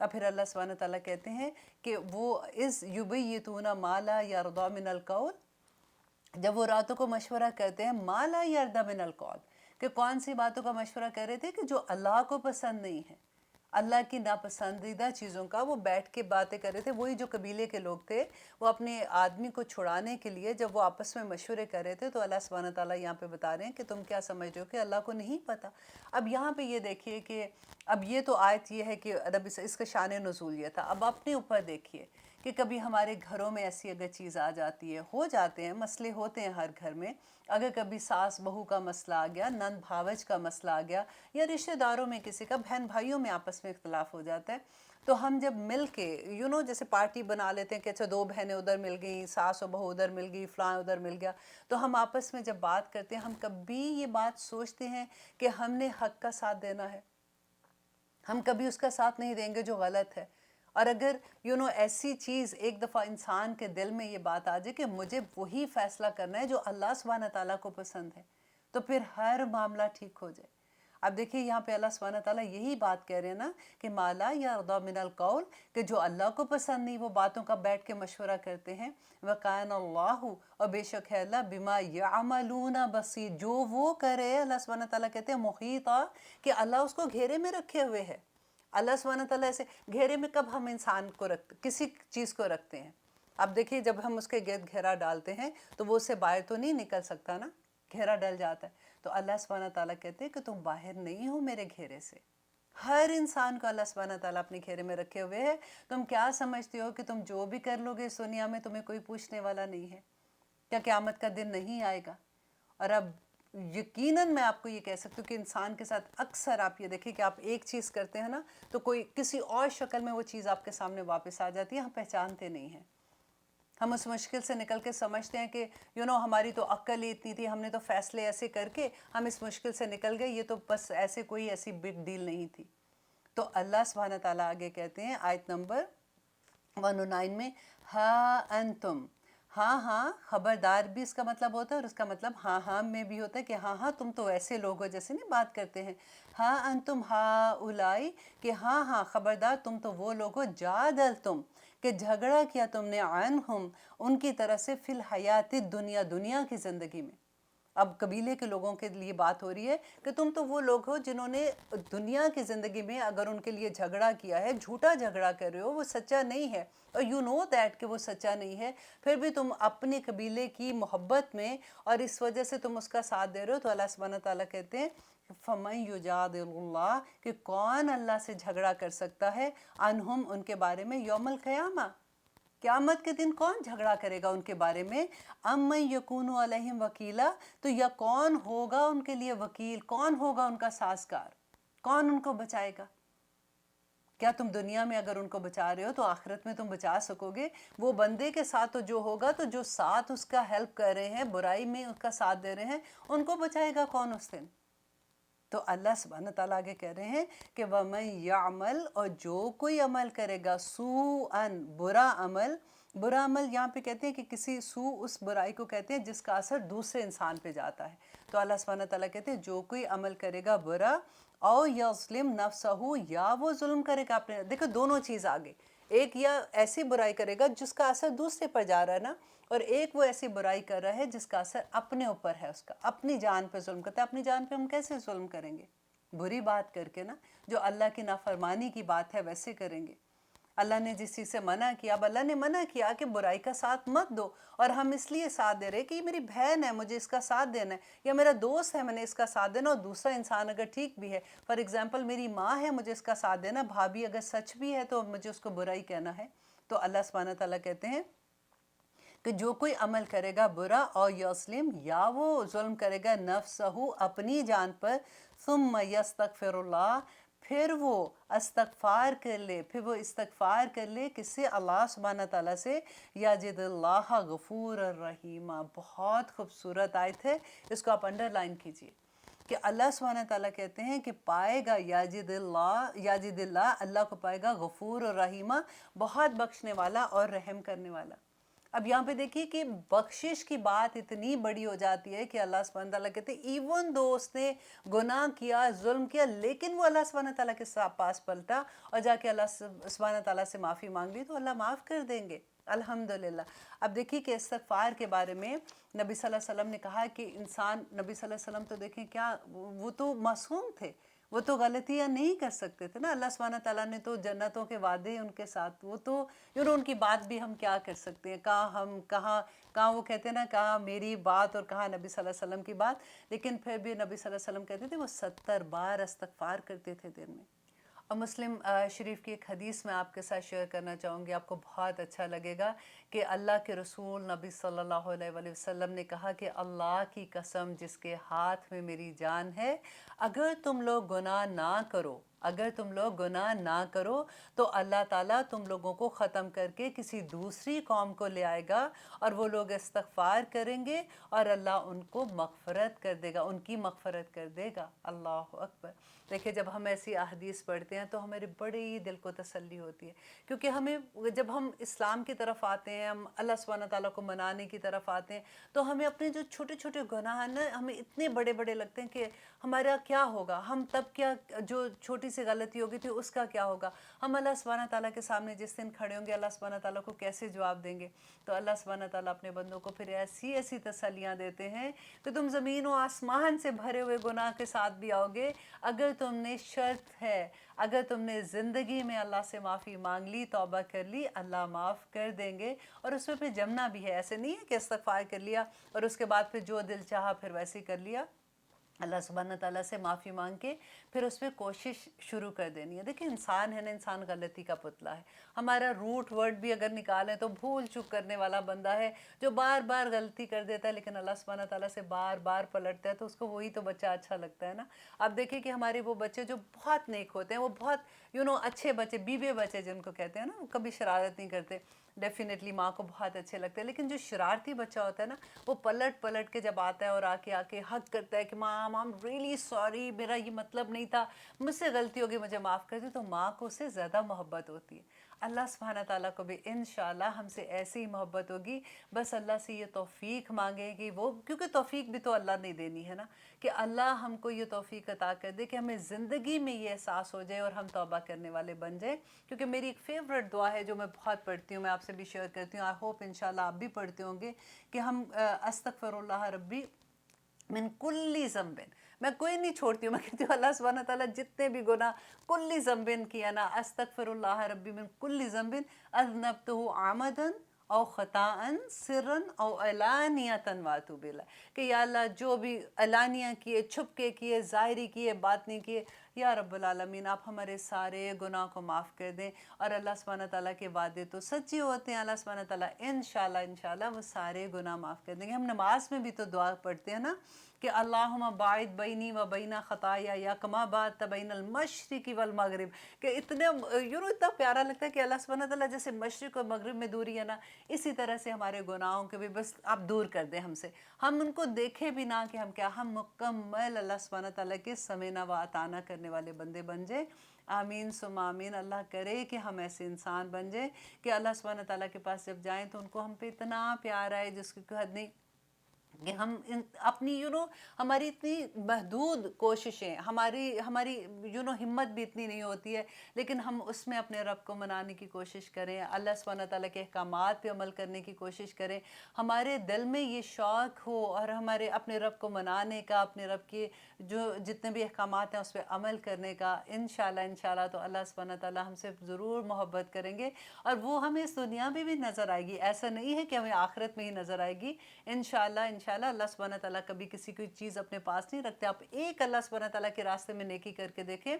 اور پھر اللہ سبحانہ تعالیٰ کہتے ہیں کہ وہ از یبیتون ما لا یرضی من القول، جب وہ راتوں کو مشورہ کرتے ہیں ما لا یرضی من القول، کہ کون سی باتوں کا مشورہ کر رہے تھے کہ جو اللہ کو پسند نہیں ہے، اللہ کی ناپسندیدہ چیزوں کا وہ بیٹھ کے باتیں کر رہے تھے. وہی جو قبیلے کے لوگ تھے وہ اپنے آدمی کو چھڑانے کے لیے جب وہ آپس میں مشورے کر رہے تھے تو اللہ سبحانہ تعالیٰ یہاں پہ بتا رہے ہیں کہ تم کیا سمجھ رہے ہو کہ اللہ کو نہیں پتہ. اب یہاں پہ یہ دیکھیے کہ اب یہ تو آیت یہ ہے کہ ادب اس کا شان نزول یہ تھا. اب اپنے اوپر دیکھیے کہ کبھی ہمارے گھروں میں ایسی اگر چیز آ جاتی ہے، ہو جاتے ہیں، مسئلے ہوتے ہیں ہر گھر میں. اگر کبھی ساس بہو کا مسئلہ آ گیا، نند بھاوج کا مسئلہ آ گیا، یا رشتہ داروں میں کسی کا، بہن بھائیوں میں آپس میں اختلاف ہو جاتا ہے، تو ہم جب مل کے جیسے پارٹی بنا لیتے ہیں کہ اچھا 2 بہنیں ادھر مل گئیں، ساس و بہو ادھر مل گئی، فلاں ادھر مل گیا، تو ہم آپس میں جب بات کرتے ہیں ہم کبھی یہ بات سوچتے ہیں کہ ہم نے حق کا ساتھ دینا ہے؟ ہم کبھی اس کا ساتھ نہیں دیں گے جو غلط ہے. اور اگر ایسی چیز ایک دفعہ انسان کے دل میں یہ بات آ جائے کہ مجھے وہی فیصلہ کرنا ہے جو اللہ سبحانہ تعالیٰ کو پسند ہے، تو پھر ہر معاملہ ٹھیک ہو جائے. اب دیکھیے یہاں پہ اللہ سبحانہ تعالیٰ یہی بات کہہ رہے ہیں نا کہ مالا یا رضا من القول، کہ جو اللہ کو پسند نہیں وہ باتوں کا بیٹھ کے مشورہ کرتے ہیں. وَقَانَ اللَّهُ، اور بے شک ہے اللہ، بِمَا يَعْمَلُونَ بَصِيرٌ، جو وہ کرے اللہ سبحانہ تعالیٰ کہتے ہیں محیطہ، کہ اللہ اس کو گھیرے میں رکھے ہوئے ہے. اللہ سبحانہ تعالیٰ ایسے گھیرے میں کب ہم انسان کو کسی چیز کو رکھتے ہیں؟ اب دیکھیے جب ہم اس کے گرد گھیرا ڈالتے ہیں تو وہ اس سے باہر تو نہیں نکل سکتا نا، گھیرا ڈل جاتا ہے. تو اللہ سبحانہ تعالیٰ کہتے ہیں کہ تم باہر نہیں ہو میرے گھیرے سے. ہر انسان کو اللہ سبحانہ تعالیٰ اپنے گھیرے میں رکھے ہوئے ہے. تم کیا سمجھتے ہو کہ تم جو بھی کر لو گے اس دنیا میں تمہیں کوئی پوچھنے والا نہیں ہے؟ کیا قیامت کا دن نہیں آئے گا؟ اور اب یقیناً میں آپ کو یہ کہہ سکتی ہوں کہ انسان کے ساتھ اکثر آپ یہ دیکھیں کہ آپ ایک چیز کرتے ہیں نا تو کوئی کسی اور شکل میں وہ چیز آپ کے سامنے واپس آ جاتی ہے، ہم پہچانتے نہیں ہیں. ہم اس مشکل سے نکل کے سمجھتے ہیں کہ ہماری تو عقل ہی اتنی تھی، ہم نے تو فیصلے ایسے کر کے ہم اس مشکل سے نکل گئے، یہ تو بس ایسے کوئی ایسی بگ ڈیل نہیں تھی. تو اللہ سبحانہ تعالیٰ آگے کہتے ہیں آیت نمبر 109 میں، ہاں انتم، ہاں ہاں، خبردار بھی اس کا مطلب ہوتا ہے، اور اس کا مطلب ہاں ہاں میں بھی ہوتا ہے کہ ہاں ہاں تم تو ایسے لوگ ہو جیسے نہیں بات کرتے ہیں. ہاں انتم ہاں اولائی، کہ ہاں ہاں خبردار تم تو وہ لوگ ہو، جادلتم، کہ جھگڑا کیا تم نے، عنہم، ان کی طرف سے، فی الحیات دنیا، دنیا کی زندگی میں. اب قبیلے کے لوگوں کے لیے بات ہو رہی ہے کہ تم تو وہ لوگ ہو جنہوں نے دنیا کی زندگی میں اگر ان کے لیے جھگڑا کیا ہے، جھوٹا جھگڑا کر رہے ہو، وہ سچا نہیں ہے، اور دیٹ کہ وہ سچا نہیں ہے، پھر بھی تم اپنے قبیلے کی محبت میں اور اس وجہ سے تم اس کا ساتھ دے رہے ہو. تو اللہ سبحانہ تعالیٰ کہتے ہیں فَمَن يُجَادِلُ اللَّهِ، کہ کون اللہ سے جھگڑا کر سکتا ہے، عنہم، ان کے بارے میں، یوم القیامہ، قیامت کے دن کون جھگڑا کرے گا ان کے بارے میں. امن یکون علیہم وکیلا، تو یا کون ہوگا ان کے لیے وکیل، کون ہوگا ان کا سازگار، کون ان کو بچائے گا؟ کیا تم دنیا میں اگر ان کو بچا رہے ہو تو آخرت میں تم بچا سکو گے؟ وہ بندے کے ساتھ تو جو ہوگا، تو جو ساتھ اس کا ہیلپ کر رہے ہیں، برائی میں اس کا ساتھ دے رہے ہیں، ان کو بچائے گا کون اس دن؟ تو اللہ سبحانہ تعالیٰ آگے کہہ رہے ہیں کہ وَمَن يَعْمَلْ، اور جو کوئی عمل کرے گا، سوءً، برا عمل. برا عمل یہاں پہ کہتے ہیں کہ کسی اس برائی کو کہتے ہیں جس کا اثر دوسرے انسان پہ جاتا ہے. تو اللہ سبحانہ تعالیٰ کہتے ہیں جو کوئی عمل کرے گا برا، او یظلم نفسہ، یا وہ ظلم کرے گا اپنے، دیکھو دونوں چیز آگے، ایک یا ایسی برائی کرے گا جس کا اثر دوسرے پر جا رہا ہے نا، اور ایک وہ ایسی برائی کر رہا ہے جس کا اثر اپنے اوپر ہے، اس کا اپنی جان پہ ظلم کرتا ہے. اپنی جان پہ ہم کیسے ظلم کریں گے؟ بری بات کر کے نا، جو اللہ کی نافرمانی کی بات ہے ویسے کریں گے. اللہ نے جس چیز سے منع کیا، اب اللہ نے منع کیا کہ برائی کا ساتھ مت دو، اور ہم اس لیے ساتھ دے رہے کہ یہ میری بہن ہے، مجھے اس کا ساتھ دینا ہے، یا میرا دوست ہے، میں نے اس کا ساتھ دینا. اور دوسرا انسان اگر ٹھیک بھی ہے، فار ایگزامپل میری ماں ہے، مجھے اس کا ساتھ دینا، بھابھی اگر سچ بھی ہے تو مجھے اس کو برائی کہنا ہے. تو اللہ سبحانہ تعالیٰ کہتے ہیں کہ جو کوئی عمل کرے گا برا، اور یظلم، یا وہ ظلم کرے گا نفسہ، اپنی جان پر، ثم یستغفر اللہ، پھر وہ استغفار کر لے، پھر وہ استغفار کر لے کس سے؟ اللہ سبحانہ تعالیٰ سے. یجد اللہ غفور الرحیم. بہت خوبصورت آیت ہے، اس کو آپ انڈر لائن کیجئے کہ اللہ سبحانہ تعالیٰ کہتے ہیں کہ پائے گا یجد اللہ، اللہ کو پائے گا غفور الرحیم، بہت بخشنے والا اور رحم کرنے والا. اب یہاں پہ دیکھیے کہ بخشش کی بات اتنی بڑی ہو جاتی ہے کہ اللہ سبحانہ تعالیٰ کہتے ہیں ایون دو اس نے گناہ کیا، ظلم کیا، لیکن وہ اللہ سبحانہ تعالیٰ کے پاس پلٹا اور جا کے اللہ سبحانہ تعالیٰ سے معافی مانگ لی تو اللہ معاف کر دیں گے الحمدللہ۔ اب دیکھیے کہ استغفار کے بارے میں نبی صلی اللہ علیہ وسلم نے کہا کہ انسان، نبی صلی اللہ علیہ وسلم تو دیکھیں کیا، وہ تو معصوم تھے، وہ تو غلطیاں نہیں کر سکتے تھے نا۔ اللہ سبحانہ تعالیٰ نے تو جنتوں کے وعدے ان کے ساتھ، وہ تو ان کی بات بھی ہم کیا کر سکتے ہیں، کہاں وہ کہتے ہیں نا، کہاں میری بات اور کہاں نبی صلی اللہ علیہ وسلم کی بات، لیکن پھر بھی نبی صلی اللہ علیہ وسلم کہتے تھے وہ 70 بار استغفار کرتے تھے دن میں۔ اور مسلم شریف کی ایک حدیث میں آپ کے ساتھ شیئر کرنا چاہوں گی، آپ کو بہت اچھا لگے گا کہ اللہ کے رسول نبی صلی اللہ علیہ وآلہ وسلم نے کہا کہ اللہ کی قسم جس کے ہاتھ میں میری جان ہے، اگر تم لوگ گناہ نہ کرو تو اللہ تعالیٰ تم لوگوں کو ختم کر کے کسی دوسری قوم کو لے آئے گا اور وہ لوگ استغفار کریں گے اور اللہ ان کو مغفرت کر دے گا، ان کی مغفرت کر دے گا۔ اللہ اکبر۔ دیکھیں جب ہم ایسی احادیث پڑھتے ہیں تو ہمارے بڑے ہی دل کو تسلی ہوتی ہے، کیونکہ ہمیں جب ہم اسلام کی طرف آتے ہیں، ہم اللہ سبحانہ تعالیٰ کو منانے کی طرف آتے ہیں تو ہمیں اپنے جو چھوٹے چھوٹے گناہ ہیں نا، ہمیں اتنے بڑے بڑے لگتے ہیں کہ ہمارا کیا ہوگا، ہم تب کیا، جو چھوٹی سی غلطی ہوگی تھی اس کا کیا ہوگا، ہم اللہ سبحانہ تعالیٰ کے سامنے جس دن کھڑے ہوں گے اللہ سبحانہ تعالیٰ کو کیسے جواب دیں گے۔ تو اللہ سبحانہ تعالیٰ اپنے بندوں کو پھر ایسی ایسی تسلیاں دیتے ہیں کہ تم زمین و آسمان سے بھرے ہوئے گناہ کے ساتھ بھی آؤ گے، اگر تم نے شرط ہے، اگر تم نے زندگی میں اللہ سے معافی مانگ لی، توبہ کر لی، اللہ معاف کر دیں گے۔ اور اس میں پھر جمنا بھی ہے، ایسے نہیں ہے کہ استغفار کر لیا اور اس کے بعد پھر جو دل چاہا پھر ویسے ہی کر لیا۔ اللہ سبحانہ تعالیٰ سے معافی مانگ کے پھر اس پہ کوشش شروع کر دینی ہے۔ دیکھیں انسان ہے نا، انسان غلطی کا پتلا ہے، ہمارا روٹ ورڈ بھی اگر نکالیں تو بھول چک کرنے والا بندہ ہے جو بار بار غلطی کر دیتا ہے، لیکن اللہ سبحانہ تعالیٰ سے بار بار پلٹتا ہے تو اس کو وہی تو بچہ اچھا لگتا ہے نا۔ آپ دیکھیں کہ ہمارے وہ بچے جو بہت نیک ہوتے ہیں، وہ بہت اچھے بچے، بیوے بچے جن کو کہتے ہیں نا، وہ کبھی شرارت نہیں کرتے، ڈیفینیٹلی ماں کو بہت اچھے لگتے ہیں، لیکن جو شرارتی بچہ ہوتا ہے نا، وہ پلٹ کے جب آتا ہے اور آ کے حق کرتا ہے کہ مام آئی ایم ریئلی سوری، میرا یہ مطلب نہیں تھا، مجھ سے غلطی ہوگی، مجھے معاف کر دی، تو ماں کو اس سے زیادہ محبت ہوتی ہے۔ اللہ سبحانہ تعالیٰ کو بھی انشاءاللہ ہم سے ایسی ہی محبت ہوگی، بس اللہ سے یہ توفیق مانگیں کہ وہ، کیونکہ توفیق بھی تو اللہ نے دینی ہے نا، کہ اللہ ہم کو یہ توفیق عطا کر دے کہ ہمیں زندگی میں یہ احساس ہو جائے اور ہم توبہ کرنے والے بن جائیں۔ کیونکہ میری ایک فیوریٹ دعا ہے جو میں بہت پڑھتی ہوں، میں آپ سے بھی شیئر کرتی ہوں، آئی ہوپ انشاءاللہ آپ بھی پڑھتے ہوں گے، کہ ہم استغفر اللہ ربی من کلی ذنب، میں کوئی نہیں چھوڑتی ہوں، میں کہتی ہوں اللہ سبحانہ تعالیٰ جتنے بھی گناہ کلی ذنب کیا نا، استغفر اللہ ربی من کلی ذنب اذنبتہ عمدا او خطاء سرا او علانیتا واتوب الیہ، کہ یا اللہ جو بھی علانیہ کیے، چھپ کے کیے، ظاہری کیے، باطنی کیے، یا رب العالمین آپ ہمارے سارے گناہ کو معاف کر دیں۔ اور اللہ سبحانہ تعالیٰ کے وعدے تو سچے ہوتے ہیں، اللہ سبحانہ تعالیٰ انشاءاللہ وہ سارے گناہ معاف کر دیں گے۔ ہم نماز میں بھی تو دعا پڑھتے ہیں نا کہ اللہم باعد بینی و بین خطایا یا کما بعدت بین المشرق والمغرب، کہ اتنے اتنا پیارا لگتا ہے کہ اللہ سبحانہ تعالیٰ جیسے مشرق اور مغرب میں دوری ہے نا، اسی طرح سے ہمارے گناہوں کے بھی بس آپ دور کر دیں ہم سے، ہم ان کو دیکھیں بھی نہ کہ ہم کیا، ہم مکمل اللہ سبحانہ تعالیٰ کے سمینا و اطانا کرنے والے بندے بن جائیں۔ آمین ثم آمین۔ اللہ کرے کہ ہم ایسے انسان بن جائیں کہ اللہ سبحانہ تعالیٰ کے پاس جب جائیں تو ان کو ہم پہ اتنا پیار آئے جس کی کوئی حد نہیں، کہ ہم اپنی ہماری اتنی محدود کوششیں، ہماری ہمت بھی اتنی نہیں ہوتی ہے، لیکن ہم اس میں اپنے رب کو منانے کی کوشش کریں، اللہ سبحانہ تعالیٰ کے احکامات پہ عمل کرنے کی کوشش کریں، ہمارے دل میں یہ شوق ہو اور ہمارے اپنے رب کو منانے کا، اپنے رب کے جو جتنے بھی احکامات ہیں اس پہ عمل کرنے کا، انشاءاللہ تو اللہ سبحانہ تعالیٰ ہم سے ضرور محبت کریں گے، اور وہ ہمیں اس دنیا میں بھی نظر آئے گی، ایسا نہیں ہے کہ ہمیں آخرت میں ہی نظر آئے گی۔ انشاءاللہ اللہ سبحانہ تعالیٰ کبھی کسی کوئی چیز اپنے پاس نہیں رکھتے۔ آپ ایک اللہ سبحانہ تعالیٰ کے راستے میں نیکی کر کے دیکھیں،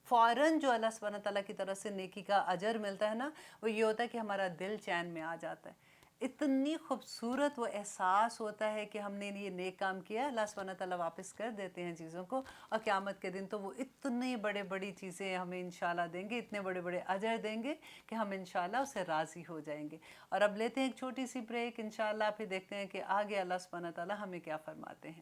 فوراً جو اللہ سبحانہ تعالیٰ کی طرف سے نیکی کا اجر ملتا ہے نا، وہ یہ ہوتا ہے کہ ہمارا دل چین میں آ جاتا ہے، اتنی خوبصورت وہ احساس ہوتا ہے کہ ہم نے یہ نیک کام کیا، اللہ سبحانہ تعالیٰ واپس کر دیتے ہیں چیزوں کو، اور قیامت کے دن تو وہ اتنی بڑی چیزیں ہمیں انشاءاللہ دیں گے، اتنے بڑے اجر دیں گے کہ ہم انشاءاللہ اسے راضی ہو جائیں گے۔ اور اب لیتے ہیں ایک چھوٹی سی بریک، انشاءاللہ پھر دیکھتے ہیں کہ آگے اللہ سبحانہ تعالیٰ ہمیں کیا فرماتے ہیں۔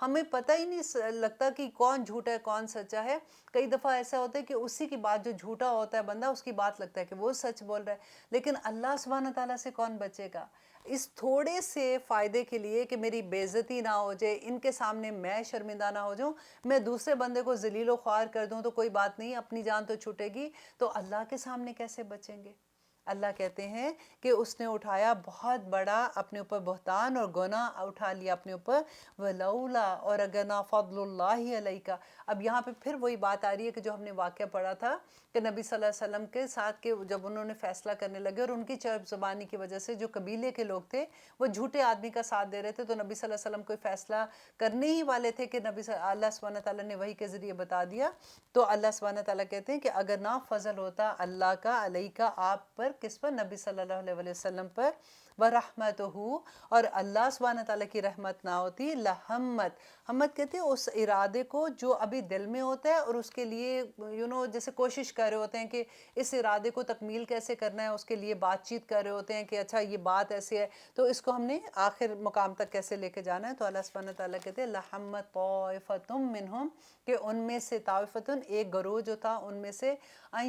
ہمیں پتہ ہی نہیں لگتا کہ کون جھوٹا ہے کون سچا ہے. کئی دفعہ ایسا ہوتا ہے کہ اسی کی بات جو جھوٹا ہوتا ہے بندہ اس کی بات لگتا ہے کہ وہ سچ بول رہا ہے, لیکن اللہ سبحانہ تعالیٰ سے کون بچے گا؟ اس تھوڑے سے فائدے کے لیے کہ میری بے عزتی نہ ہو جائے, ان کے سامنے میں شرمندہ نہ ہو جاؤں, میں دوسرے بندے کو ذلیل و خوار کر دوں تو کوئی بات نہیں, اپنی جان تو چھوٹے گی, تو اللہ کے سامنے کیسے بچیں گے؟ اللہ کہتے ہیں کہ اس نے اٹھایا بہت بڑا اپنے اوپر بہتان اور گناہ اٹھا لیا اپنے اوپر. وَلَوْلَا, اور اگر نہ فضل اللہ علیکہ. اب یہاں پہ پھر وہی بات آ رہی ہے کہ جو ہم نے واقعہ پڑھا تھا کہ نبی صلی اللہ علیہ وسلم کے ساتھ کہ جب انہوں نے فیصلہ کرنے لگے اور ان کی چرب زبانی کی وجہ سے جو قبیلے کے لوگ تھے وہ جھوٹے آدمی کا ساتھ دے رہے تھے, تو نبی صلی اللہ علیہ وسلم کوئی فیصلہ کرنے ہی والے تھے کہ اللہ سبحانہ تعالیٰ نے وحی کے ذریعے بتا دیا. تو اللہ سبحانہ تعالیٰ کہتے ہیں کہ اگر نہ فضل ہوتا اللہ کا علیہ کا آپ پر, کس پر؟ نبی صلی اللہ علیہ وسلم پر, وَرَحْمَتُهُ, اور اللہ سبحانہ تعالیٰ کی رحمت نہ ہوتی, لَحَمَّت, ہمت کہتے ہیں اس ارادے کو جو ابھی دل میں ہوتا ہے اور اس کے لیے جیسے کوشش کر رہے ہوتے ہیں کہ اس ارادے کو تکمیل کیسے کرنا ہے, اس کے لیے بات چیت کر رہے ہوتے ہیں کہ اچھا یہ بات ایسی ہے تو اس کو ہم نے آخر مقام تک کیسے لے کے جانا ہے. تو اللہ سبحانہ تعالیٰ کہتے ہیں لَحَمَّت طَائِفَةٌ مِّنْهُمْ, کہ ان میں سے طائفتن ایک گروہ جو تھا ان میں سے, ان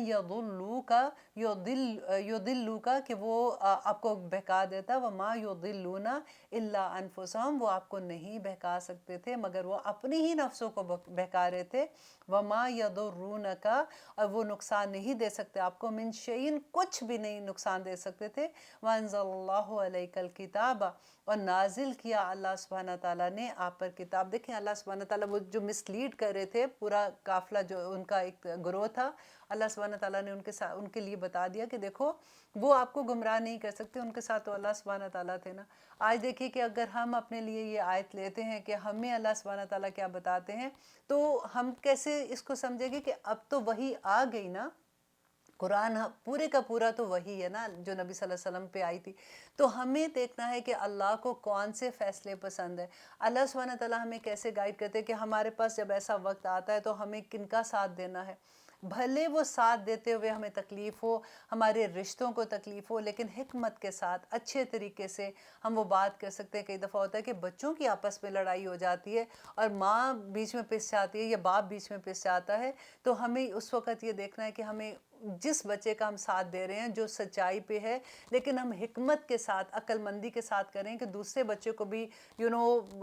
یضلوکا کہ وہ آپ کو بہکا دیتا, وما یضلون الا انفسهم, وہ آپ کو نہیں بہکا سکتے تھے مگر وہ اپنی ہی نفسوں کو بہکا رہے تھے. وما یضرونک, اور وہ نقصان نہیں دے سکتے آپ کو, من شیئن, کچھ بھی نہیں نقصان دے سکتے تھے. وانزل اللہ علیک الکتاب, اور نازل کیا اللہ سبحانہ تعالیٰ نے آپ پر کتاب. دیکھیں اللہ سبحانہ تعالیٰ وہ جو مس لیڈ کر رہے تھے پورا قافلہ جو ان کا ایک گروہ تھا, اللہ سبحانہ تعالیٰ نے ان کے لیے بتا دیا کہ دیکھو وہ آپ کو گمراہ نہیں کر سکتے, ان کے ساتھ تو اللہ سبحانہ تعالیٰ تھے نا. آج دیکھیے کہ اگر ہم اپنے لیے یہ آیت لیتے ہیں کہ ہمیں اللہ سبحانہ تعالیٰ کیا بتاتے ہیں, تو ہم کیسے اس کو سمجھیں گے کہ اب تو وحی آ گئی نا, قرآن پورے کا پورا تو وہی ہے نا جو نبی صلی اللہ علیہ وسلم پہ آئی تھی. تو ہمیں دیکھنا ہے کہ اللہ کو کون سے فیصلے پسند ہے, اللہ سبحانہ تعالیٰ ہمیں کیسے گائیڈ کرتے ہیں کہ ہمارے پاس جب ایسا وقت آتا ہے تو ہمیں کن کا ساتھ دینا ہے. بھلے وہ ساتھ دیتے ہوئے ہمیں تکلیف ہو, ہمارے رشتوں کو تکلیف ہو, لیکن حکمت کے ساتھ اچھے طریقے سے ہم وہ بات کر سکتے ہیں. کئی دفعہ ہوتا ہے کہ بچوں کی آپس میں لڑائی ہو جاتی ہے اور ماں بیچ میں پس جاتی ہے یا باپ بیچ میں پس جاتا ہے, تو ہمیں اس وقت یہ دیکھنا ہے کہ ہمیں جس بچے کا ہم ساتھ دے رہے ہیں جو سچائی پہ ہے, لیکن ہم حکمت کے ساتھ عقل مندی کے ساتھ کریں کہ دوسرے بچے کو بھی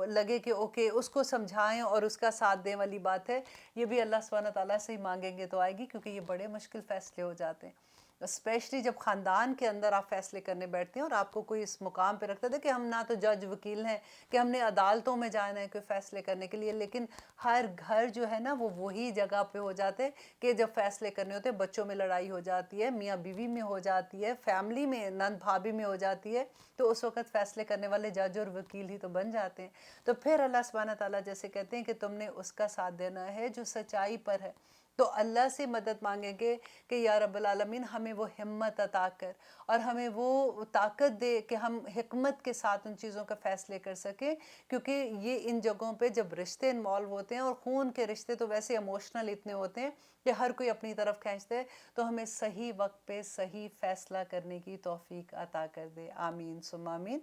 لگے کہ اوکے اس کو سمجھائیں اور اس کا ساتھ دیں والی بات ہے. یہ بھی اللہ سبحانہ تعالیٰ سے ہی مانگیں گے تو آئے گی, کیونکہ یہ بڑے مشکل فیصلے ہو جاتے ہیں, اسپیشلی جب خاندان کے اندر آپ فیصلے کرنے بیٹھتے ہیں اور آپ کو کوئی اس مقام پہ رکھتا ہے کہ ہم نہ تو جج وکیل ہیں کہ ہم نے عدالتوں میں جانا ہے کوئی فیصلے کرنے کے لیے, لیکن ہر گھر جو ہے نا وہ وہی جگہ پہ ہو جاتے ہیں کہ جب فیصلے کرنے ہوتے ہیں, بچوں میں لڑائی ہو جاتی ہے, میاں بیوی میں ہو جاتی ہے, فیملی میں نند بھابھی میں ہو جاتی ہے, تو اس وقت فیصلے کرنے والے جج اور وکیل ہی تو بن جاتے ہیں. تو پھر اللہ سبحانہ تعالیٰ جیسے کہتے ہیں کہ تم نے اس کا ساتھ دینا ہے جو سچائی پر ہے, تو اللہ سے مدد مانگیں گے کہ یا رب العالمین ہمیں وہ ہمت عطا کر اور ہمیں وہ طاقت دے کہ ہم حکمت کے ساتھ ان چیزوں کا فیصلے کر سکیں, کیونکہ یہ ان جگہوں پہ جب رشتے انوالو ہوتے ہیں, اور خون کے رشتے تو ویسے ایموشنل اتنے ہوتے ہیں کہ ہر کوئی اپنی طرف کھینچتے ہیں, تو ہمیں صحیح وقت پہ صحیح فیصلہ کرنے کی توفیق عطا کر دے. آمین ثم آمین.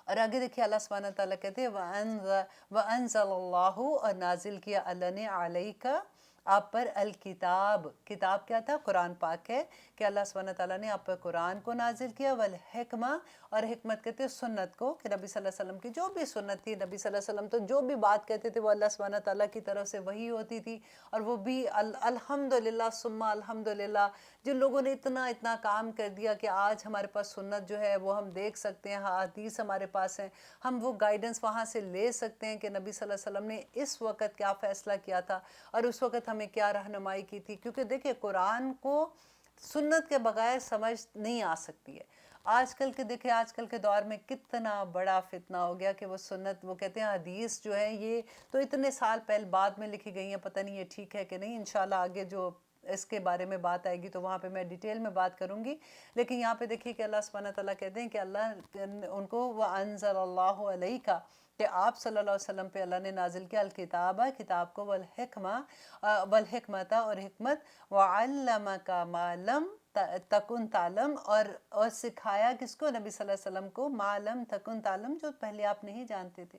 اور آگے دیکھیے اللہ سبحانہ تعالیٰ کہتے ہیں وَأَنزَلَ اللَّهُ, اور نازل کیا اللہ نے عَلَيْكَ, آپ پر, الکتاب, کتاب کیا تھا؟ قرآن پاک ہے کہ اللہ سبحانہ تعالیٰ نے آپ پر قرآن کو نازل کیا, والحکمہ, اور حکمت کہتے ہیں سنت کو, کہ نبی صلی اللہ علیہ وسلم کی جو بھی سنت تھی, نبی صلی اللہ علیہ وسلم تو جو بھی بات کہتے تھے وہ اللہ سبحانہ تعالیٰ کی طرف سے وحی ہوتی تھی, اور وہ بھی الحمدللہ ثم الحمدللہ, جن لوگوں نے اتنا کام کر دیا کہ آج ہمارے پاس سنت جو ہے وہ ہم دیکھ سکتے ہیں, حدیث ہمارے پاس ہیں, ہم وہ گائیڈنس وہاں سے لے سکتے ہیں کہ نبی صلی اللہ علیہ وسلم نے اس وقت کیا فیصلہ کیا تھا اور اس وقت ہمیں کیا رہنمائی کی تھی. کیونکہ دیکھیں قرآن کو سنت کے بغیر سمجھ نہیں آ سکتی ہے. آج کل کے دور میں کتنا بڑا فتنہ ہو گیا کہ وہ سنت, وہ کہتے ہیں حدیث جو ہے یہ تو اتنے سال پہلے بعد میں لکھی گئی ہیں, پتہ نہیں یہ ٹھیک ہے کہ نہیں, انشاءاللہ آگے جو اس کے بارے میں بات آئے گی تو وہاں پہ میں ڈیٹیل میں بات کروں گی. لیکن یہاں پہ دیکھیے کہ اللہ سبحانہ تعالیٰ کہتے ہیں کہ اللہ ان کو وَأَنزَلَ اللَّهُ عَلَيْكَ, کہ آپ صلی اللہ علیہ وسلم پہ اللہ نے نازل کیا الکتاب, کتاب کو, والحکمت, اور حکمت, وَعَلَّمَكَ مَا لَمْ تَكُنْ تَعْلَمْ, اور سکھایا کس کو؟ نبی صلی اللہ علیہ وسلم کو, مَا لَمْ تَكُنْ تَعْلَمْ, جو پہلے آپ نہیں جانتے تھے.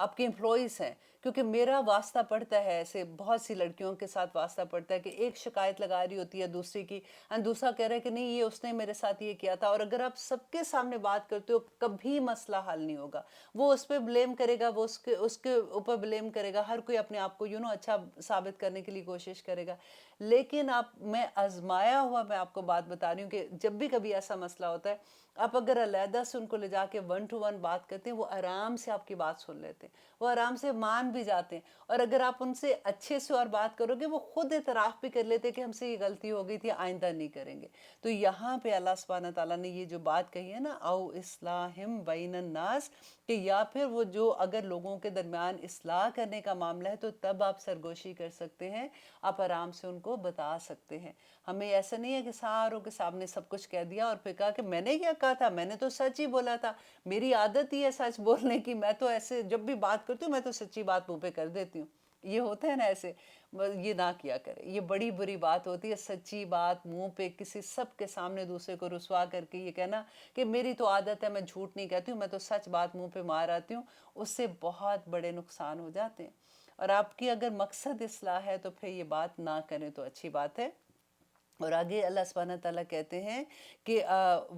آپ کے امپلائیز ہیں، کیونکہ میرا واسطہ پڑتا ہے، ایسے بہت سی لڑکیوں کے ساتھ واسطہ پڑتا ہے کہ ایک شکایت لگا رہی ہوتی ہے دوسری کی، اور دوسرا کہہ رہا ہے کہ نہیں یہ اس نے میرے ساتھ یہ کیا تھا، اور اگر آپ سب کے سامنے بات کرتے ہو کبھی مسئلہ حل نہیں ہوگا. وہ اس پہ بلیم کرے گا، وہ اس کے اوپر بلیم کرے گا، ہر کوئی اپنے آپ کو اچھا ثابت کرنے کے لیے کوشش کرے گا. لیکن میں آزمایا ہوا میں آپ کو بات بتا رہی ہوں کہ جب بھی کبھی ایسا مسئلہ ہوتا ہے، آپ اگر علیحدہ سے ان کو لے جا کے 1 to 1 بات کرتے ہیں، وہ آرام سے آپ کی بات سن لیتے ہیں، وہ آرام سے مان بھی جاتے ہیں. اور اگر آپ ان سے اچھے سے اور بات کرو گے، وہ خود اعتراف بھی کر لیتے ہیں کہ ہم سے یہ غلطی ہو گئی تھی، آئندہ نہیں کریں گے. تو یہاں پہ اللہ سبحانہ تعالیٰ نے یہ جو بات کہی ہے نا، او اصلاحم بین الناس، کہ یا پھر وہ جو اگر لوگوں کے درمیان اصلاح کرنے کا معاملہ ہے تو تب آپ سرگوشی کر سکتے ہیں، آپ آرام سے ان کو بتا سکتے ہیں. ہمیں ایسا نہیں ہے کہ ساروں کے سامنے سب کچھ کہہ دیا اور پھر کہا کہ میں نے کیا کہا تھا، میں نے تو سچ ہی بولا تھا، میری عادت ہی ہے سچ بولنے کی، میں تو ایسے جب بھی بات کرتی ہوں میں تو سچی بات منہ پہ کر دیتی ہوں. یہ ہوتا ہے نا ایسے، یہ نہ کیا کرے، یہ بڑی بری بات ہوتی ہے، سچی بات منہ پہ کسی سب کے سامنے دوسرے کو رسوا کر کے یہ کہنا کہ میری تو عادت ہے، میں جھوٹ نہیں کہتی ہوں، میں تو سچ بات منہ پہ مار آتی ہوں. اس سے بہت بڑے نقصان ہو جاتے ہیں. اور آپ کی اگر مقصد اصلاح ہے تو پھر یہ بات نہ کریں تو اچھی بات ہے. اور آگے اللہ سبحانہ تعالیٰ کہتے ہیں کہ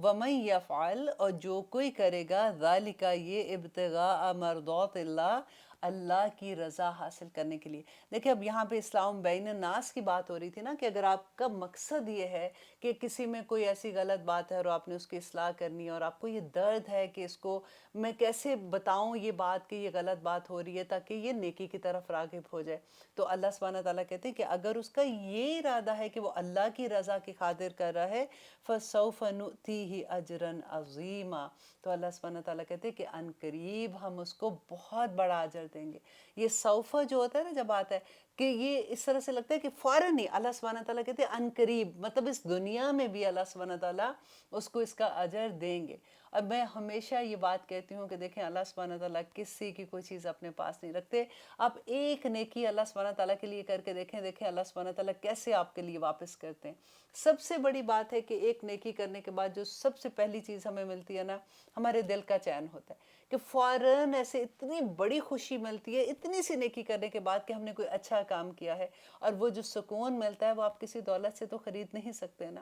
وَمَن يَفْعَلْ، اور جو کوئی کرے گا ذَلِكَ، یہ ابتغاء مرضات اللہ، اللہ کی رضا حاصل کرنے کے لیے. دیکھیں اب یہاں پہ اسلام بین الناس کی بات ہو رہی تھی نا، کہ اگر آپ کا مقصد یہ ہے کہ کسی میں کوئی ایسی غلط بات ہے اور آپ نے اس کی اصلاح کرنی ہے، اور آپ کو یہ درد ہے کہ اس کو میں کیسے بتاؤں یہ بات کہ یہ غلط بات ہو رہی ہے تاکہ یہ نیکی کی طرف راغب ہو جائے، تو اللہ سبحانہ تعالیٰ کہتے ہیں کہ اگر اس کا یہ ارادہ ہے کہ وہ اللہ کی رضا کی خاطر کر رہا ہے، فَسَوْفَ نُؤْتِيهِ أَجْرًا عَظِيمًا، تو اللہ سبحانہ تعالیٰ کہتے ہیں کہ ان قریب ہم اس کو بہت بڑا اجر دیں گے. یہ سوفہ جو ہوتا ہے نا جب آتا ہے کہ یہ اس طرح سے لگتا ہے کہ فوراً ہی، اللہ سبحانہ تعالیٰ کہتے ہیں ان قریب، مطلب اس دنیا میں بھی اللہ سبحانہ تعالیٰ اس کو اس کا اجر دیں گے. اب میں ہمیشہ یہ بات کہتی ہوں کہ دیکھیں اللہ سبحانہ تعالیٰ کسی کی کوئی چیز اپنے پاس نہیں رکھتے. آپ ایک نیکی اللہ سبحانہ تعالیٰ کے لیے کر کے دیکھیں اللہ سبحانہ تعالیٰ کیسے آپ کے لیے واپس کرتے ہیں. سب سے بڑی بات ہے کہ ایک نیکی کرنے کے بعد جو سب سے پہلی چیز ہمیں ملتی ہے نا، ہمارے دل کا چین ہوتا ہے کہ فوراً ایسے اتنی بڑی خوشی ملتی ہے اتنی سی نیکی کرنے کے بعد کہ ہم نے کوئی اچھا کام کیا ہے. اور وہ جو سکون ملتا ہے وہ آپ کسی دولت سے تو خرید نہیں سکتے نا.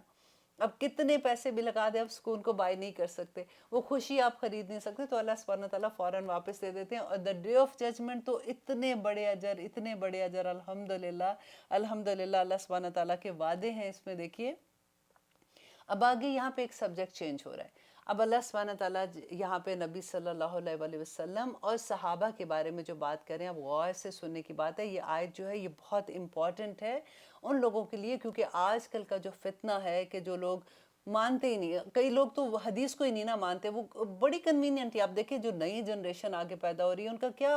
اب کتنے پیسے بھی لگا دیں آپ سکون کو بائی نہیں کر سکتے، وہ خوشی آپ خرید نہیں سکتے. تو اللہ سبحانہ تعالیٰ فوراً واپس دے دیتے ہیں. اور دا ڈے آف ججمنٹ تو اتنے بڑے اجر، اتنے بڑے اجر، الحمدللہ الحمدللہ اللہ سبحانہ تعالیٰ کے وعدے ہیں اس میں. دیکھیے اب آگے یہاں پہ ایک سبجیکٹ چینج ہو رہا ہے. اب اللہ سبحانہ تعالیٰ یہاں پہ نبی صلی اللہ علیہ وسلم اور صحابہ کے بارے میں جو بات کریں، اب غور سے سننے کی بات ہے. یہ آیت جو ہے یہ بہت امپورٹنٹ ہے ان لوگوں کے لیے، کیونکہ آج کل کا جو فتنہ ہے کہ جو لوگ مانتے ہی نہیں، کئی لوگ تو حدیث کو ہی نہیں نہ مانتے. وہ بڑی کنوینئنٹ ہے. آپ دیکھیں جو نئی جنریشن آگے پیدا ہو رہی ہے ان کا کیا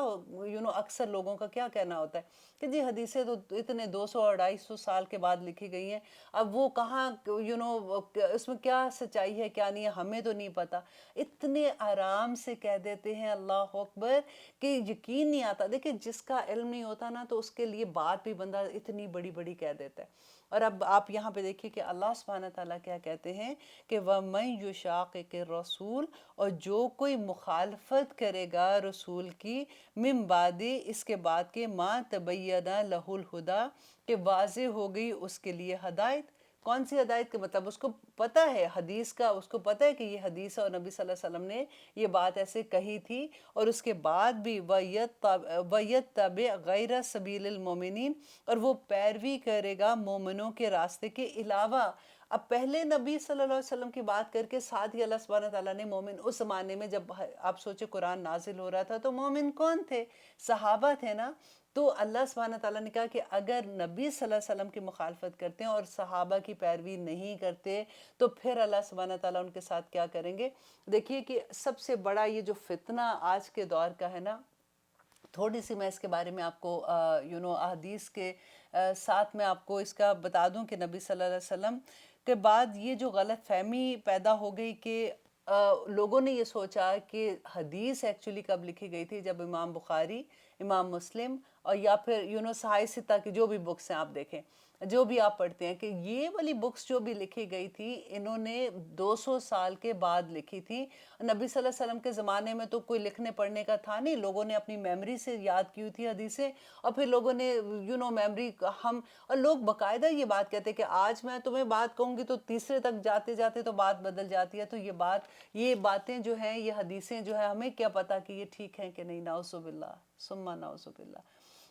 اکثر لوگوں کا کیا کہنا ہوتا ہے کہ جی حدیثیں تو اتنے 200 اور 250 سال کے بعد لکھی گئی ہیں، اب وہ کہاں اس میں کیا سچائی ہے کیا نہیں ہے ہمیں تو نہیں پتا. اتنے آرام سے کہہ دیتے ہیں اللہ اکبر کہ یقین نہیں آتا. دیکھیں جس کا علم نہیں ہوتا نا تو اس کے لیے بات بھی بندہ اتنی بڑی بڑی کہہ دیتا ہے. اور اب آپ یہاں پہ دیکھیے کہ اللہ سبحانہ تعالیٰ کیا کہتے ہیں کہ وَمَن يُشَاقِقِ الرَّسُولِ، اور جو کوئی مخالفت کرے گا رسول کی، من بعد، اس کے بعد کہ ما تبین لہ الہدیٰ، کہ واضح ہو گئی اس کے لیے ہدایت. کون سی ہدایت کے مطلب اس کو پتہ ہے حدیث کا، اس کو پتہ ہے کہ یہ حدیث ہے اور نبی صلی اللہ علیہ وسلم نے یہ بات ایسے کہی تھی، اور اس کے بعد بھی وَيَتَّبِعْ غَيْرَ سَبِيلِ الْمُؤْمِنِينَ، اور وہ پیروی کرے گا مومنوں کے راستے کے علاوہ. اب پہلے نبی صلی اللہ علیہ وسلم کی بات کر کے ساتھ ہی اللہ سبحانہ تعالیٰ نے مومن، اس زمانے میں جب آپ سوچے قرآن نازل ہو رہا تھا تو مومن کون تھے؟ صحابہ تھے نا. تو اللہ سبحانہ تعالیٰ نے کہا کہ اگر نبی صلی اللہ علیہ وسلم کی مخالفت کرتے ہیں اور صحابہ کی پیروی نہیں کرتے تو پھر اللہ سبحانہ تعالیٰ ان کے ساتھ کیا کریں گے. دیکھیے کہ سب سے بڑا یہ جو فتنہ آج کے دور کا ہے نا، تھوڑی سی میں اس کے بارے میں آپ کو احادیث کے ساتھ میں آپ کو اس کا بتا دوں کہ نبی صلی اللہ علیہ وسلم کے بعد یہ جو غلط فہمی پیدا ہو گئی کہ لوگوں نے یہ سوچا کہ حدیث ایکچولی کب لکھی گئی تھی، جب امام بخاری، امام مسلم اور یا پھر صحاح ستہ کی جو بھی بکس ہیں آپ دیکھیں، جو بھی آپ پڑھتے ہیں کہ یہ والی بکس جو بھی لکھی گئی تھی انہوں نے 200 سال کے بعد لکھی تھی. نبی صلی اللہ علیہ وسلم کے زمانے میں تو کوئی لکھنے پڑھنے کا تھا نہیں, لوگوں نے اپنی میموری سے یاد کی تھی حدیثیں, اور پھر لوگوں نے میموری اور لوگ باقاعدہ یہ بات کہتے ہیں کہ آج میں تمہیں بات کہوں گی تو تیسرے تک جاتے جاتے تو بات بدل جاتی ہے. تو یہ باتیں جو ہیں, یہ حدیثیں جو ہیں, ہمیں کیا پتا کہ یہ ٹھیک ہیں کہ نہیں. نعوذ باللہ ثم نعوذ باللہ.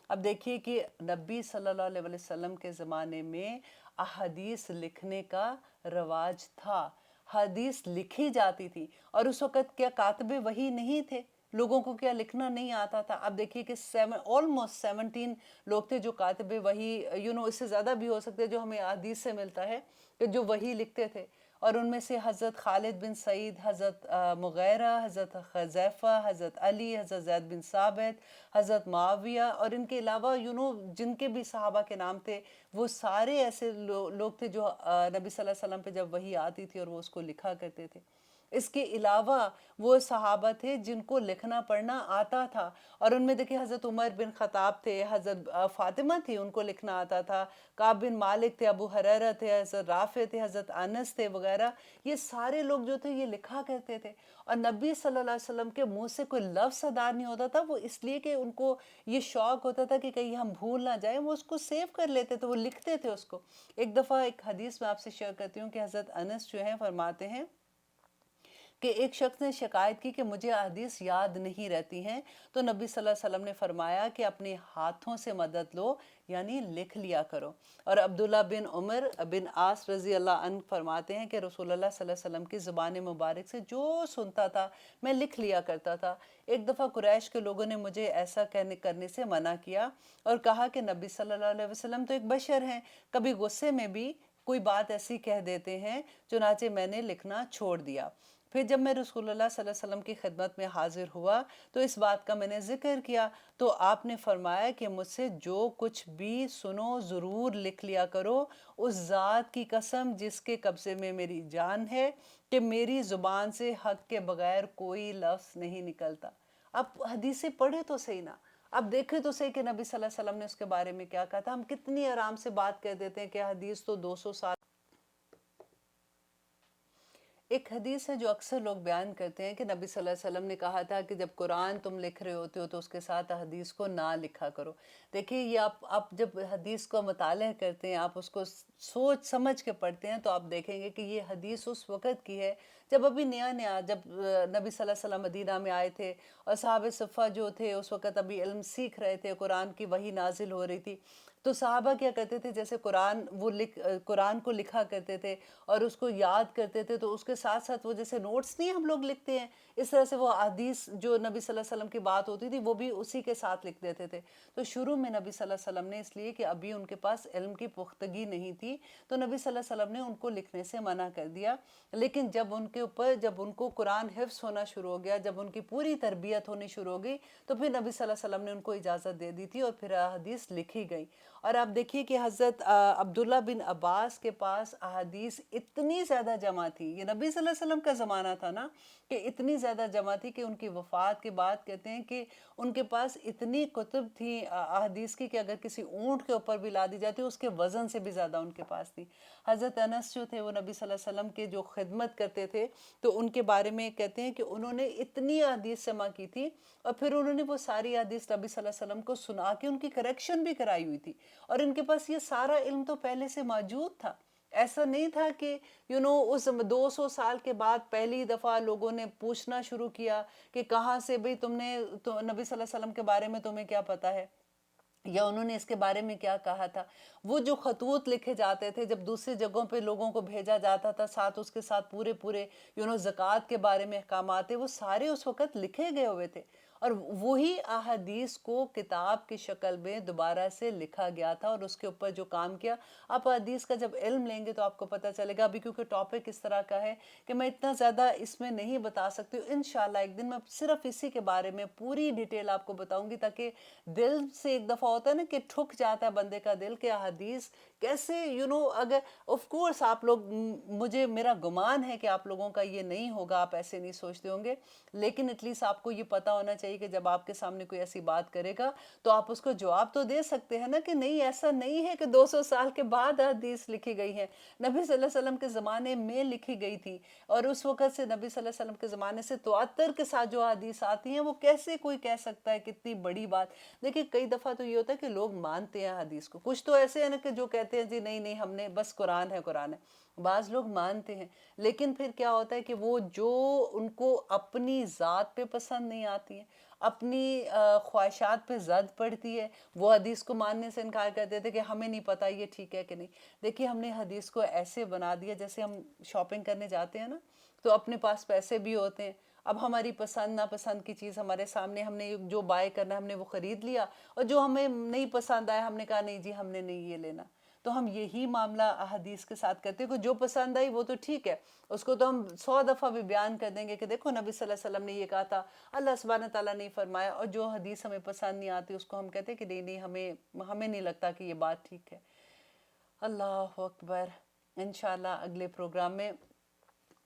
اب دیکھیے کہ نبی صلی اللہ علیہ وسلم کے زمانے میں احادیث لکھنے کا رواج تھا, حدیث لکھی جاتی تھی, اور اس وقت کیا کاتب وحی نہیں تھے, لوگوں کو کیا لکھنا نہیں آتا تھا. اب دیکھیے کہ almost 17 لوگ تھے جو کاتب وحی, اس سے زیادہ بھی ہو سکتے جو ہمیں حدیث سے ملتا ہے کہ جو وحی لکھتے تھے, اور ان میں سے حضرت خالد بن سعید, حضرت مغیرہ, حضرت حذیفہ, حضرت علی, حضرت زید بن ثابت, حضرت معاویہ, اور ان کے علاوہ جن کے بھی صحابہ کے نام تھے, وہ سارے ایسے لوگ تھے جو نبی صلی اللہ علیہ وسلم پہ جب وحی آتی تھی اور وہ اس کو لکھا کرتے تھے. اس کے علاوہ وہ صحابہ تھے جن کو لکھنا پڑھنا آتا تھا, اور ان میں دیکھیں حضرت عمر بن خطاب تھے, حضرت فاطمہ تھی, ان کو لکھنا آتا تھا, کعب بن مالک تھے, ابو ہریرہ تھے, حضرت رافع تھے, حضرت انس تھے وغیرہ. یہ سارے لوگ جو تھے یہ لکھا کرتے تھے, اور نبی صلی اللہ علیہ وسلم کے منہ سے کوئی لفظ ادا نہیں ہوتا تھا. وہ اس لیے کہ ان کو یہ شوق ہوتا تھا کہ کہیں ہم بھول نہ جائیں, وہ اس کو سیو کر لیتے تھے, وہ لکھتے تھے اس کو. ایک دفعہ ایک حدیث میں آپ سے شیئر کرتی ہوں کہ حضرت انس جو ہیں فرماتے ہیں کہ ایک شخص نے شکایت کی کہ مجھے حدیث یاد نہیں رہتی ہیں, تو نبی صلی اللہ علیہ وسلم نے فرمایا کہ اپنے ہاتھوں سے مدد لو, یعنی لکھ لیا کرو. اور عبداللہ بن عمر بن عاص رضی اللہ عنہ فرماتے ہیں کہ رسول اللہ صلی اللہ علیہ وسلم کی زبان مبارک سے جو سنتا تھا میں لکھ لیا کرتا تھا. ایک دفعہ قریش کے لوگوں نے مجھے ایسا کرنے سے منع کیا اور کہا کہ نبی صلی اللہ علیہ وسلم تو ایک بشر ہیں, کبھی غصے میں بھی کوئی بات ایسی کہہ دیتے ہیں, چنانچہ میں نے لکھنا چھوڑ دیا. پھر جب میں رسول اللہ صلی اللہ علیہ وسلم کی خدمت میں حاضر ہوا تو اس بات کا میں نے ذکر کیا, تو آپ نے فرمایا کہ مجھ سے جو کچھ بھی سنو ضرور لکھ لیا کرو, اس ذات کی قسم جس کے قبضے میں میری جان ہے کہ میری زبان سے حق کے بغیر کوئی لفظ نہیں نکلتا. اب حدیثیں پڑھے تو صحیح نا, اب دیکھیں تو صحیح کہ نبی صلی اللہ علیہ وسلم نے اس کے بارے میں کیا کہا تھا. ہم کتنی آرام سے بات کر دیتے ہیں کہ حدیث تو 200 سال. ایک حدیث ہے جو اکثر لوگ بیان کرتے ہیں کہ نبی صلی اللہ علیہ وسلم نے کہا تھا کہ جب قرآن تم لکھ رہے ہوتے ہو تو اس کے ساتھ حدیث کو نہ لکھا کرو. دیکھیں یہ آپ جب حدیث کو مطالعہ کرتے ہیں, آپ اس کو سوچ سمجھ کے پڑھتے ہیں, تو آپ دیکھیں گے کہ یہ حدیث اس وقت کی ہے جب ابھی نیا جب نبی صلی اللہ علیہ وسلم مدینہ میں آئے تھے, اور صحابہ صفہ جو تھے اس وقت ابھی علم سیکھ رہے تھے, قرآن کی وحی نازل ہو رہی تھی. تو صحابہ کیا کرتے تھے, جیسے قرآن کو لکھا کرتے تھے اور اس کو یاد کرتے تھے, تو اس کے ساتھ ساتھ وہ جیسے نوٹس نہیں ہم لوگ لکھتے ہیں, اس طرح سے وہ حدیث جو نبی صلی اللہ علیہ وسلم کی بات ہوتی تھی وہ بھی اسی کے ساتھ لکھ دیتے تھے. تو شروع میں نبی صلی اللہ علیہ وسلم نے, اس لیے کہ ابھی ان کے پاس علم کی پختگی نہیں تھی, تو نبی صلی اللہ علیہ وسلم نے ان کو لکھنے سے منع کر دیا. لیکن جب ان کو قرآن حفظ ہونا شروع ہو گیا, جب ان کی پوری تربیت ہونی شروع ہو گئی, تو پھر نبی صلی اللہ علیہ وسلم نے ان کو اجازت دے دی تھی اور پھر حدیث لکھی گئی. اور آپ دیکھیے کہ حضرت عبداللہ بن عباس کے پاس احادیث اتنی زیادہ جمع تھی, یہ نبی صلی اللہ علیہ وسلم کا زمانہ تھا نا, کہ اتنی زیادہ جمع تھی کہ ان کی وفات کے بعد کہتے ہیں کہ ان کے پاس اتنی کتب تھی احادیث کی کہ اگر کسی اونٹ کے اوپر بھی لا دی جاتی اس کے وزن سے بھی زیادہ ان کے پاس تھی. حضرت انس جو تھے وہ نبی صلی اللہ علیہ وسلم کے جو خدمت کرتے تھے, تو ان کے بارے میں کہتے ہیں کہ انہوں نے اتنی احادیث جمع کی تھی, اور پھر انہوں نے وہ ساری احادیث نبی صلی اللہ علیہ وسلم کو سنا کے ان کی کریکشن بھی کرائی ہوئی تھی, اور ان کے پاس یہ سارا علم تو پہلے سے موجود تھا. ایسا نہیں تھا کہ اس 200 سال کے بعد پہلی دفعہ لوگوں نے پوچھنا شروع کیا کہ کہاں سے بھئی تم نے نبی صلی اللہ علیہ وسلم کے بارے میں تمہیں کیا پتا ہے, یا انہوں نے اس کے بارے میں کیا کہا تھا. وہ جو خطوط لکھے جاتے تھے جب دوسری جگہوں پہ لوگوں کو بھیجا جاتا تھا, ساتھ اس کے ساتھ پورے زکوٰۃ کے بارے میں احکامات تھے, وہ سارے اس وقت لکھے گئے ہوئے تھے, اور وہی احادیث کو کتاب کی شکل میں دوبارہ سے لکھا گیا تھا, اور اس کے اوپر جو کام کیا. آپ حدیث کا جب علم لیں گے تو آپ کو پتہ چلے گا. ابھی کیونکہ ٹاپک اس طرح کا ہے کہ میں اتنا زیادہ اس میں نہیں بتا سکتی ہوں, انشاءاللہ ایک دن میں صرف اسی کے بارے میں پوری ڈیٹیل آپ کو بتاؤں گی, تاکہ دل سے ایک دفعہ ہوتا ہے نا کہ ٹھک جاتا ہے بندے کا دل کہ حدیث کیسے اگر آف کورس آپ لوگ, میرا گمان ہے کہ آپ لوگوں کا یہ نہیں ہوگا, آپ ایسے نہیں سوچتے ہوں گے, لیکن ایٹ لیسٹ آپ کو یہ پتہ ہونا چاہیے چاہیے کہ جب آپ کے سامنے کوئی ایسی بات کرے گا تو آپ اس کو جواب تو دے سکتے ہیں نا کہ نہیں ایسا نہیں ہے کہ 200 سال کے بعد حدیث لکھی گئی ہے، نبی صلی اللہ علیہ وسلم کے زمانے میں لکھی گئی تھی، اور اس وقت سے نبی صلی اللہ علیہ وسلم کے زمانے سے تواتر کے ساتھ جو حدیث آتی ہیں وہ کیسے کوئی کہہ سکتا ہے کتنی بڑی بات۔ دیکھیں کئی دفعہ تو یہ ہوتا ہے کہ لوگ مانتے ہیں حدیث کو، کچھ تو ایسے ہیں نا کہ جو کہتے ہیں جی نہیں نہیں ہم نے بس قرآن ہے قرآن ہے، بعض لوگ مانتے ہیں، لیکن پھر کیا ہوتا ہے کہ وہ جو ان کو اپنی ذات پہ پسند نہیں آتی ہے، اپنی خواہشات پہ زد پڑتی ہے، وہ حدیث کو ماننے سے انکار کر دیتے کہ ہمیں نہیں پتہ یہ ٹھیک ہے کہ نہیں۔ دیکھیے ہم نے حدیث کو ایسے بنا دیا جیسے ہم شاپنگ کرنے جاتے ہیں نا تو اپنے پاس پیسے بھی ہوتے ہیں، اب ہماری پسند ناپسند کی چیز ہمارے سامنے، ہم نے جو بائی کرنا ہے ہم نے وہ خرید لیا، اور جو ہمیں نہیں پسند آیا ہم نے کہا نہیں جی ہم نے نہیں یہ لینا۔ تو ہم یہی معاملہ حدیث کے ساتھ کرتے ہیں کہ جو پسند آئی وہ تو ٹھیک ہے، اس کو تو ہم 100 دفعہ بھی بیان کر دیں گے کہ دیکھو نبی صلی اللہ علیہ وسلم نے یہ کہا تھا، اللہ سبحانہ تعالیٰ نے فرمایا، اور جو حدیث ہمیں پسند نہیں آتی اس کو ہم کہتے ہیں کہ نہیں نہیں ہمیں نہیں لگتا کہ یہ بات ٹھیک ہے۔ اللہ اکبر۔ انشاءاللہ اگلے پروگرام میں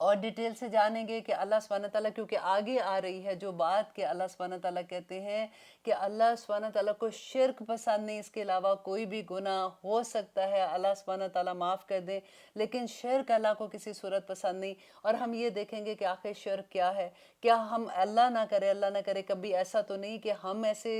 اور ڈیٹیل سے جانیں گے کہ اللہ سبحانہ تعالیٰ، کیونکہ آگے آ رہی ہے جو بات کہ اللہ سبحانہ تعالیٰ کہتے ہیں کہ اللہ سبحانہ تعالیٰ کو شرک پسند نہیں، اس کے علاوہ کوئی بھی گناہ ہو سکتا ہے اللہ سبحانہ تعالیٰ معاف کر دے، لیکن شرک اللہ کو کسی صورت پسند نہیں۔ اور ہم یہ دیکھیں گے کہ آخر شرک کیا ہے، کیا ہم اللہ نہ کرے کبھی ایسا تو نہیں کہ ہم ایسے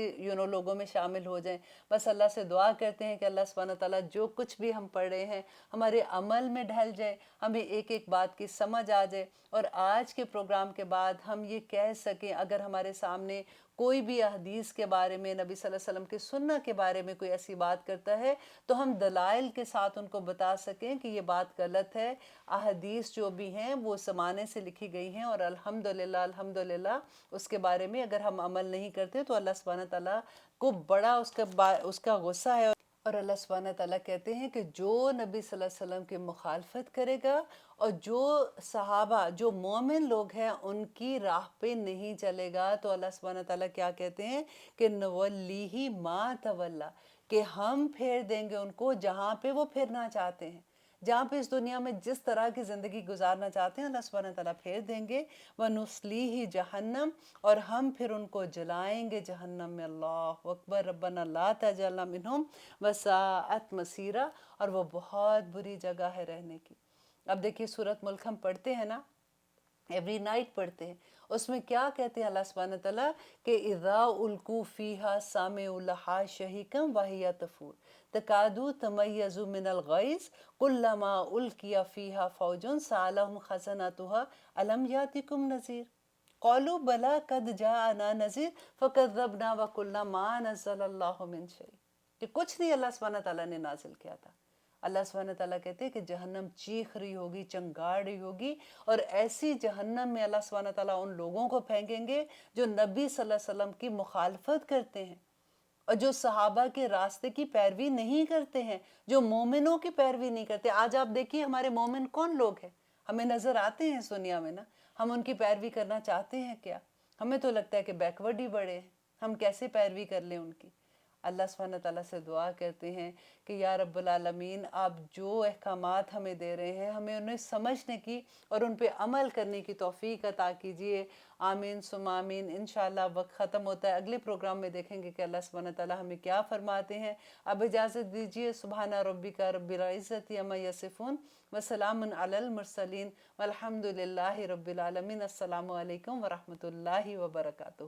لوگوں میں شامل ہو جائیں۔ بس اللہ سے دعا کرتے ہیں کہ اللہ سبحانہ تعالیٰ جو کچھ بھی ہم پڑھ رہے ہیں ہمارے عمل میں ڈھل جائے، ہمیں ایک ایک بات کی سمجھ آ جائے، اور آج کے پروگرام کے بعد ہم یہ کہہ سکیں اگر ہمارے سامنے کوئی بھی احادیث کے بارے میں، نبی صلی اللہ علیہ وسلم کے سنت کے بارے میں کوئی ایسی بات کرتا ہے تو ہم دلائل کے ساتھ ان کو بتا سکیں کہ یہ بات غلط ہے۔ احادیث جو بھی ہیں وہ زمانے سے لکھی گئی ہیں، اور الحمدللہ اس کے بارے میں اگر ہم عمل نہیں کرتے تو اللہ سبحانہ تعالیٰ کو بڑا اس کا غصہ ہے، اور اللہ سبحانہ تعالیٰ کہتے ہیں کہ جو نبی صلی اللہ علیہ وسلم کی مخالفت کرے گا اور جو صحابہ جو مومن لوگ ہیں ان کی راہ پہ نہیں چلے گا تو اللہ سبحانہ تعالیٰ کیا کہتے ہیں کہ نولیہ ما تولا، کہ ہم پھیر دیں گے ان کو جہاں پہ وہ پھرنا چاہتے ہیں، جہاں پہ اس دنیا میں جس طرح کی زندگی گزارنا چاہتے ہیں اللہ سبحانہ تعالیٰ پھیر دیں گے۔ وَنُصْلِيهِ جَهَنَّمْ، اور ہم پھر ان کو جلائیں گے جہنم میں۔ اللہ اکبر۔ ربنا لا تجعلنا منہم وساءت مصیرا، اور وہ بہت بری جگہ ہے رہنے کی۔ اب دیکھیے سورۃ ملک ہم پڑھتے ہیں نا، ایوری نائٹ پڑھتے ہیں، اس میں کیا کہتے ہیں اللہ سبحانہ تعالیٰ کہ اذا القوا فیہا سمعوا لہا شہیقا وہی تفور تکاد تمیز من الغیظ کلما القی فیہا فوج سألہم خزنتها الم یاتکم نذیر قالوا بلی قد جاءنا نذیر فکذبنا وقلنا ما نزل اللہ من شیء، کہ کچھ نہیں اللہ سبحانہ تعالیٰ نے نازل کیا تھا۔ اللہ سبحانہ تعالیٰ کہتے ہیں کہ جہنم چیخ رہی ہوگی، چنگاڑ رہی ہوگی، اور ایسی جہنم میں اللہ سبحانہ تعالیٰ ان لوگوں کو پھینکیں گے جو نبی صلی اللہ علیہ وسلم کی مخالفت کرتے ہیں، اور جو صحابہ کے راستے کی پیروی نہیں کرتے ہیں، جو مومنوں کی پیروی نہیں کرتے۔ آج آپ دیکھیے ہمارے مومن کون لوگ ہیں، ہمیں نظر آتے ہیں اس دنیا میں نا، ہم ان کی پیروی کرنا چاہتے ہیں کیا؟ ہمیں تو لگتا ہے کہ بیکورڈ ہی بڑے ہیں، ہم کیسے پیروی کر لیں ان کی؟ اللہ سبحانہ تعالیٰ سے دعا کرتے ہیں کہ یا رب العالمین آپ جو احکامات ہمیں دے رہے ہیں ہمیں انہیں سمجھنے کی اور ان پہ عمل کرنے کی توفیق عطا کیجیے۔ آمین ثم آمین۔ انشاءاللہ وقت ختم ہوتا ہے، اگلے پروگرام میں دیکھیں گے کہ اللہ سبحانہ تعالیٰ ہمیں کیا فرماتے ہیں۔ اب اجازت دیجیے، سبحان ربک رب العزت عما یصفون وسلام علی المرسلین والحمد للہ رب العالمین۔ السلام علیکم ورحمۃ اللہ وبرکاتہ۔